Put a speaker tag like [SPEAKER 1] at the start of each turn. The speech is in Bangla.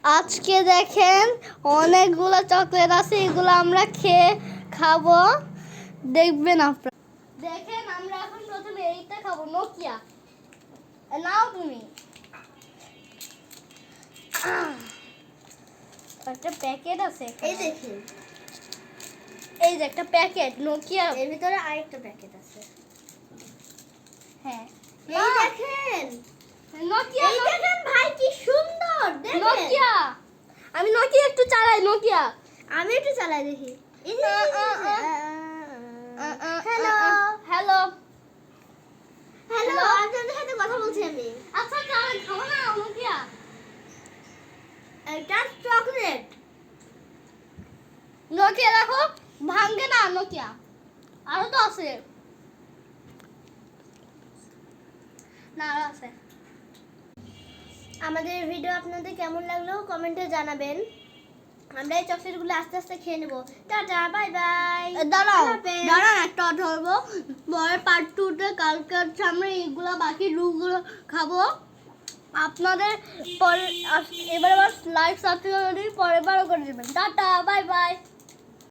[SPEAKER 1] আজকে দেখেন অনেকগুলো চকলেট আছে, এগুলো আমরা খেয়ে খাবো, দেখবেন আপনারা। দেখেন আমরা এখন প্রথমে এইটা খাবো, নোকিয়া। নাও তুমি। একটা প্যাকেট আছে,
[SPEAKER 2] এই দেখেন,
[SPEAKER 1] এই যে একটা প্যাকেট নোকিয়া,
[SPEAKER 2] এর ভিতরে আরেকটা প্যাকেট আছে।
[SPEAKER 1] হ্যাঁ
[SPEAKER 2] এই দেখেন
[SPEAKER 1] নোকিয়া,
[SPEAKER 2] এই দেখেন ভাই কি সুন্দর, দেখেন
[SPEAKER 1] নোকিয়া। আমি নোকিয়া একটু চালাই, নোকিয়া।
[SPEAKER 2] আমি একটু চালাই দেখি। হ্যালো
[SPEAKER 1] হ্যালো
[SPEAKER 2] হ্যালো, আপনাদের সাথে কথা বলছি আমি।
[SPEAKER 1] আচ্ছা চালাই, খাবো না নোকিয়া।
[SPEAKER 2] এটা চকলেট।
[SPEAKER 1] নোকিয়া দেখো ভাঙবে না, নোকিয়া আরো তো আছে, না আরো আছে।
[SPEAKER 2] আমাদের ভিডিও আপনাদের কেমন লাগলো কমেন্টে জানাবেন। আমরা এই চকলেটগুলো আস্তে আস্তে খেয়ে নেব। Tata, bye bye.
[SPEAKER 1] দাঁড়াও দাঁড়ান, একটা ধরবো, পরে পার্ট 2-তে কালকে হচ্ছে আমরা এইগুলো বাকি রুগুলো খাবো। আপনাদের পরে এবার আবার লাইক সাবস্ক্রাইব পরের বারও করে দেবেন। Tata, bye bye.